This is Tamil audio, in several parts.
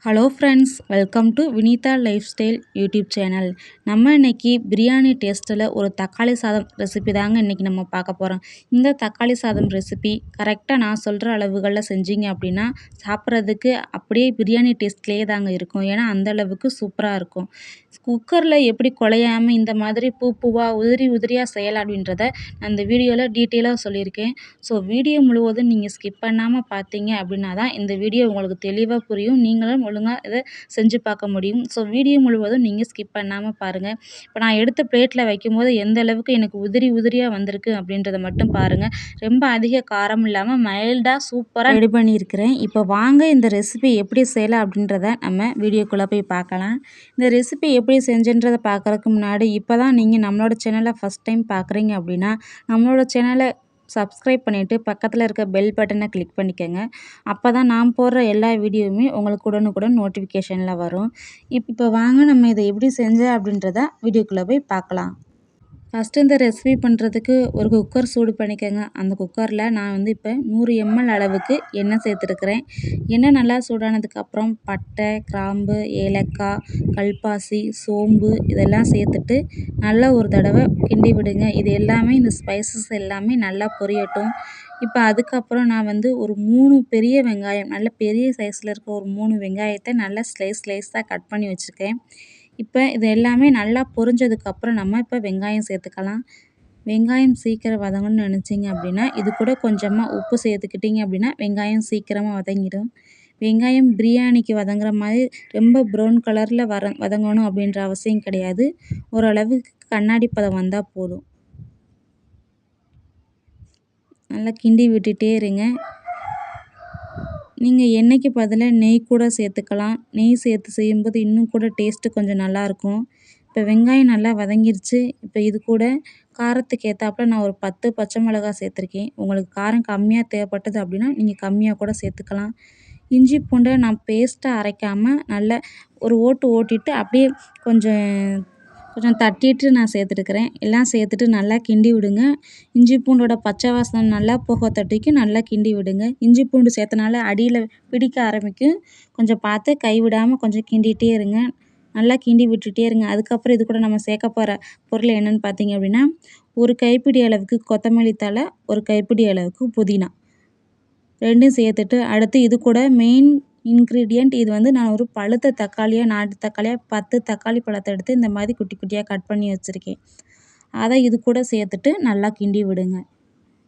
Hello friends, welcome to Vinitha life style YouTube channel. நம்ம இன்னைக்கு பிரியாணி டேஸ்ட்டில் ஒரு தக்காளி சாதம் ரெசிபி தாங்க இன்றைக்கி நம்ம பார்க்க போகிறோம். இந்த தக்காளி சாதம் ரெசிபி கரெக்டாக நான் சொல்கிற அளவுகளில் செஞ்சீங்க அப்படின்னா சாப்பிட்றதுக்கு அப்படியே பிரியாணி டேஸ்ட்லேயே தாங்க இருக்கும். ஏன்னா அந்த அளவுக்கு சூப்பராக இருக்கும். குக்கரில் எப்படி குழையாமல் இந்த மாதிரி பூவாக உதிரி உதிரியாக செய்யலாம் அப்படின்றத நான் இந்த வீடியோவில் டீட்டெயிலாக சொல்லியிருக்கேன். ஸோ வீடியோ முழுவதும் நீங்கள் ஸ்கிப் பண்ணாமல் பார்த்தீங்க அப்படின்னா தான் இந்த வீடியோ உங்களுக்கு தெளிவாக புரியும். நீங்களும் ஒழுங்காக இதை செஞ்சு பார்க்க முடியும். ஸோ வீடியோ முழுவதும் நீங்கள் ஸ்கிப் பண்ணாமல் பாருங்கள். இப்போ நான் எடுத்த பிளேட்டில் வைக்கும்போது எந்த அளவுக்கு எனக்கு உதிரி உதிரியாக வந்திருக்கு அப்படின்றத மட்டும் பாருங்கள். ரொம்ப அதிக காரம் இல்லாமல் மைல்டாக சூப்பராக ரெடி பண்ணியிருக்கிறேன். இப்போ வாங்க இந்த ரெசிபி எப்படி செய்யலாம் அப்படின்றத நம்ம வீடியோக்குள்ளே போய் பார்க்கலாம். இந்த ரெசிபி எப்படி செஞ்சுன்றதை பார்க்குறதுக்கு முன்னாடி இப்போ தான் நீங்கள் நம்மளோட சேனலை ஃபஸ்ட் டைம் பார்க்குறீங்க அப்படின்னா நம்மளோட சேனலை சப்ஸ்கிரைப் பண்ணிவிட்டு பக்கத்தில் இருக்க பெல் பட்டனை கிளிக் பண்ணிக்கோங்க. அப்போ தான் நான் போடுற எல்லா வீடியோவுமே உங்களுக்கு உடனுக்குடன் நோட்டிஃபிகேஷனில் வரும். இப்போ வாங்க நம்ம இதை எப்படி செஞ்சேன் அப்படின்றத வீடியோக்குள்ளே போய் பார்க்கலாம். ஃபஸ்ட்டு இந்த ரெசிபி பண்ணுறதுக்கு ஒரு குக்கர் சூடு பண்ணிக்கோங்க. அந்த குக்கரில் நான் இப்போ 100 ml அளவுக்கு எண்ணெய் சேர்த்துருக்குறேன். எண்ணெய் நல்லா சூடானதுக்கப்புறம் பட்டை, கிராம்பு, ஏலக்காய், கல்பாசி, சோம்பு இதெல்லாம் சேர்த்துட்டு நல்லா ஒரு தடவை கிண்டி விடுங்க. இது எல்லாமே இந்த ஸ்பைசஸ் எல்லாமே நல்லா பொரியட்டும். இப்போ அதுக்கப்புறம் நான் ஒரு 3 பெரிய வெங்காயம், நல்ல பெரிய சைஸில் இருக்க ஒரு 3 வெங்காயத்தை நல்லா ஸ்லைஸாக கட் பண்ணி வச்சுருக்கேன். இப்போ இது எல்லாமே நல்லா பொரிஞ்சதுக்கப்புறம் நம்ம இப்போ வெங்காயம் சேர்த்துக்கலாம். வெங்காயம் சீக்கிரம் வதங்கணும்னு நினச்சிங்க அப்படின்னா இது கூட கொஞ்சமாக உப்பு சேர்த்துக்கிட்டிங்க அப்படின்னா வெங்காயம் சீக்கிரமாக வதங்கிடும். வெங்காயம் பிரியாணிக்கு வதங்குற மாதிரி ரொம்ப ப்ரௌன் கலரில் வதங்கணும் அப்படின்ற அவசியம் கிடையாது. ஓரளவுக்கு கண்ணாடி பதம் வந்தால் போதும். நல்லா கிண்டி விட்டுட்டே இருங்க. நீங்கள் எண்ணெய்க்கு பதிலாக நெய் கூட சேர்த்துக்கலாம். நெய் சேர்த்து செய்யும்போது இன்னும் கூட டேஸ்ட்டு கொஞ்சம் நல்லாயிருக்கும். இப்போ வெங்காயம் நல்லா வதங்கிருச்சு. இப்போ இது கூட காரத்துக்கு ஏற்றாப்புல நான் ஒரு 10 பச்சை மிளகாய் சேர்த்துருக்கேன். உங்களுக்கு காரம் கம்மியாக தேவைப்பட்டது அப்படின்னா நீங்கள் கம்மியாக கூட சேர்த்துக்கலாம். இஞ்சி பூண்டை நான் பேஸ்ட்டாக அரைக்காமல் நல்லா ஒரு ஓட்டிட்டு அப்படியே கொஞ்சம் தட்டிட்டு நான் சேர்த்துருக்குறேன். எல்லாம் சேர்த்துட்டு நல்லா கிண்டி விடுங்க. இஞ்சி பூண்டோட பச்சை வாசனை நல்லா போக தட்டிக்கு நல்லா கிண்டி விடுங்க. இஞ்சி பூண்டு சேர்த்தனால அடியில் பிடிக்க ஆரம்பிக்கும். கொஞ்சம் பார்த்து கைவிடாமல் கொஞ்சம் கிண்டிகிட்டே இருங்க. நல்லா கிண்டி விட்டுட்டே இருங்க. அதுக்கப்புறம் இது கூட நம்ம சேர்க்க போகிற பொருள் என்னென்னு பார்த்தீங்க அப்படின்னா ஒரு கைப்பிடி அளவுக்கு கொத்தமல்லி தழை, ஒரு கைப்பிடி அளவுக்கு புதினா, ரெண்டும் சேர்த்துட்டு அடுத்து இது கூட மெயின் இன்க்ரீடியண்ட் இது நான் ஒரு பழுத்த தக்காளியாக நாட்டு தக்காளியாக 10 தக்காளி பழத்தை எடுத்து இந்த மாதிரி குட்டி குட்டியாக கட் பண்ணி வச்சுருக்கேன். அதை இது கூட சேர்த்துட்டு நல்லா கிண்டி விடுங்க.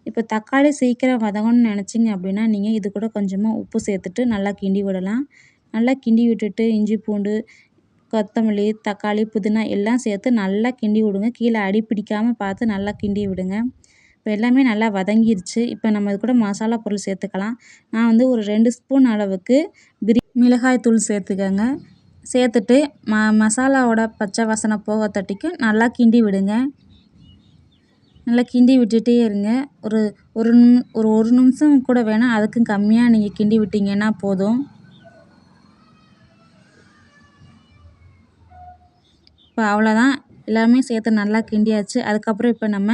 இப்போ தக்காளி சீக்கிரம் வதங்கணும்னு நினச்சிங்க அப்படின்னா நீங்கள் இது கூட கொஞ்சமாக உப்பு சேர்த்துட்டு நல்லா கிண்டி விடலாம். நல்லா கிண்டி விட்டுட்டு இஞ்சி பூண்டு, கொத்தமல்லி, தக்காளி, புதினா எல்லாம் சேர்த்து நல்லா கிண்டி விடுங்க. கீழே அடி பிடிக்காமல் பார்த்து நல்லா கிண்டி விடுங்க. இப்போ எல்லாமே நல்லா வதங்கிருச்சு. இப்போ நம்ம இது கூட மசாலா பொருள் சேர்த்துக்கலாம். நான் ஒரு 2 ஸ்பூன் அளவுக்கு மிளகாய் தூள் சேர்த்துக்கங்க. சேர்த்துட்டு மசாலாவோட பச்சை வாசனை போக தட்டிக்கு நல்லா கிண்டி விடுங்க. நல்லா கிண்டி விட்டுட்டே இருங்க. ஒரு நிமிஷம் கூட வேணாம், அதுக்கும் கம்மியாக நீங்கள் கிண்டி விட்டிங்கன்னா போதும். இப்போ அவ்வளோதான், எல்லாமே சேர்த்து நல்லா கிண்டியாச்சு. அதுக்கப்புறம் இப்போ நம்ம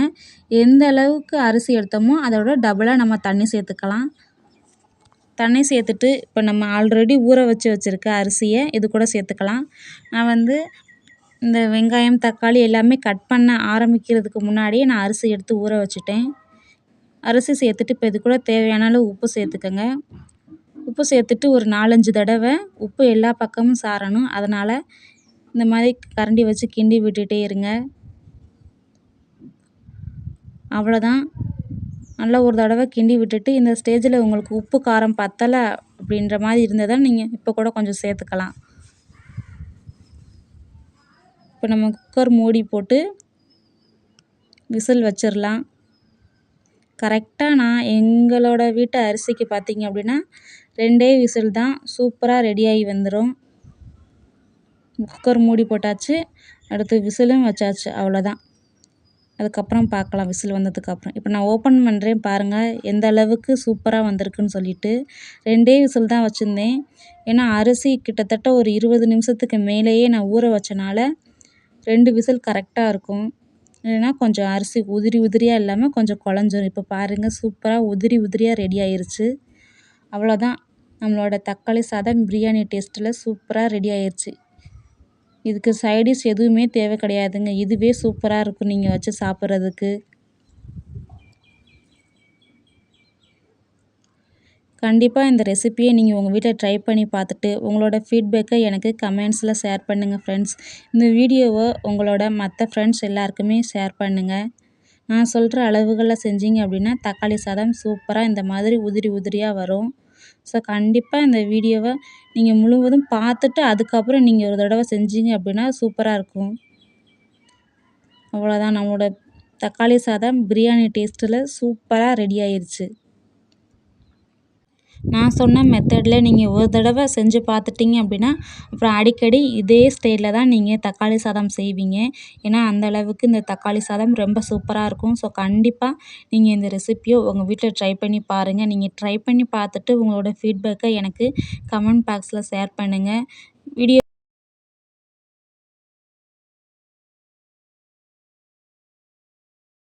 எந்த அளவுக்கு அரிசி எடுத்தோமோ அதோட டபுளாக நம்ம தண்ணி சேர்த்துக்கலாம். தண்ணி சேர்த்துட்டு இப்போ நம்ம ஆல்ரெடி ஊற வச்சுருக்க அரிசியை இது கூட சேர்த்துக்கலாம். நான் இந்த வெங்காயம், தக்காளி எல்லாமே கட் பண்ண ஆரம்பிக்கிறதுக்கு முன்னாடியே நான் அரிசி எடுத்து ஊற வச்சுட்டேன். அரிசி சேர்த்துட்டு இப்போ இது கூட தேவையான அளவு உப்பு சேர்த்துக்கங்க. உப்பு சேர்த்துட்டு ஒரு 4-5 தடவை உப்பு எல்லா பக்கமும் சாரணும். அதனால் இந்த மாதிரி கரண்டி வச்சு கிண்டி விட்டுட்டே இருங்க. அவ்வளோதான், நல்லா ஒரு தடவை கிண்டி விட்டுட்டு இந்த ஸ்டேஜில் உங்களுக்கு உப்பு காரம் பத்தலை அப்படின்ற மாதிரி இருந்ததால் நீங்கள் இப்போ கூட கொஞ்சம் சேர்த்துக்கலாம். இப்போ நம்ம குக்கர் மூடி போட்டு விசில் வச்சிடலாம். கரெக்டாக நான் எங்களோட வீட்டு அரிசிக்கு பார்த்தீங்க அப்படின்னா 2 விசில் தான் சூப்பராக ரெடியாகி வந்துடும். குக்கர் மூடி போட்டாச்சு, அடுத்து விசிலும் வச்சாச்சு. அவ்வளோதான், அதுக்கப்புறம் பார்க்கலாம் விசில் வந்ததுக்கப்புறம். இப்போ நான் ஓப்பன் பண்ணுறேன் பாருங்கள் எந்த அளவுக்கு சூப்பராக வந்திருக்குன்னு சொல்லிட்டு. 2 விசில் தான் வச்சுருந்தேன். ஏன்னா அரிசி கிட்டத்தட்ட ஒரு 20 நிமிஷத்துக்கு மேலேயே நான் ஊற வச்சனால 2 விசில் கரெக்டாக இருக்கும். இல்லைன்னா கொஞ்சம் அரிசி உதிரி உதிரியாக இல்லாமல் கொஞ்சம் குழஞ்சிரும். இப்போ பாருங்கள் சூப்பராக உதிரி உதிரியாக ரெடி ஆயிருச்சு. அவ்வளோதான், நம்மளோட தக்காளி சாதம் பிரியாணி டேஸ்ட்டில் சூப்பராக ரெடி ஆயிடுச்சு. இதுக்கு சைடிஷ் எதுவுமே தேவை கிடையாதுங்க. இதுவே சூப்பராக இருக்கும் நீங்கள் வச்சு சாப்பிட்றதுக்கு. கண்டிப்பாக இந்த ரெசிபியை நீங்கள் உங்கள் வீட்டில் ட்ரை பண்ணி பார்த்துட்டு உங்களோட ஃபீட்பேக்கை எனக்கு கமெண்ட்ஸில் ஷேர் பண்ணுங்கள் ஃப்ரெண்ட்ஸ். இந்த வீடியோவை உங்களோட மற்ற ஃப்ரெண்ட்ஸ் எல்லாருக்குமே ஷேர் பண்ணுங்கள். நான் சொல்கிற அளவுகளில் செஞ்சீங்க அப்படின்னா தக்காளி சாதம் சூப்பராக இந்த மாதிரி உதிரி உதிரியாக வரும். ஸோ கண்டிப்பாக இந்த வீடியோவை நீங்கள் முழுவதும் பார்த்துட்டு அதுக்கப்புறம் நீங்கள் ஒரு தடவை செஞ்சீங்க அப்படின்னா சூப்பராக இருக்கும். அவ்வளோதான், நம்மளோட தக்காளி சாதம் பிரியாணி டேஸ்ட்டில் சூப்பராக ரெடி ஆயிடுச்சு. நான் சொன்ன மெத்தடில் நீங்கள் ஒரு தடவை செஞ்சு பார்த்துட்டிங்க அப்படின்னா அப்புறம் அடிக்கடி இதே ஸ்டைலில் தான் நீங்கள் தக்காளி சாதம் செய்வீங்க. ஏன்னா அந்த அளவுக்கு இந்த தக்காளி சாதம் ரொம்ப சூப்பராக இருக்கும். ஸோ கண்டிப்பாக நீங்கள் இந்த ரெசிப்பியை உங்கள் வீட்டில் ட்ரை பண்ணி பாருங்கள். நீங்கள் ட்ரை பண்ணி பார்த்துட்டு உங்களோட ஃபீட்பேக்கை எனக்கு கமெண்ட் பாக்ஸில் ஷேர் பண்ணுங்கள். வீடியோ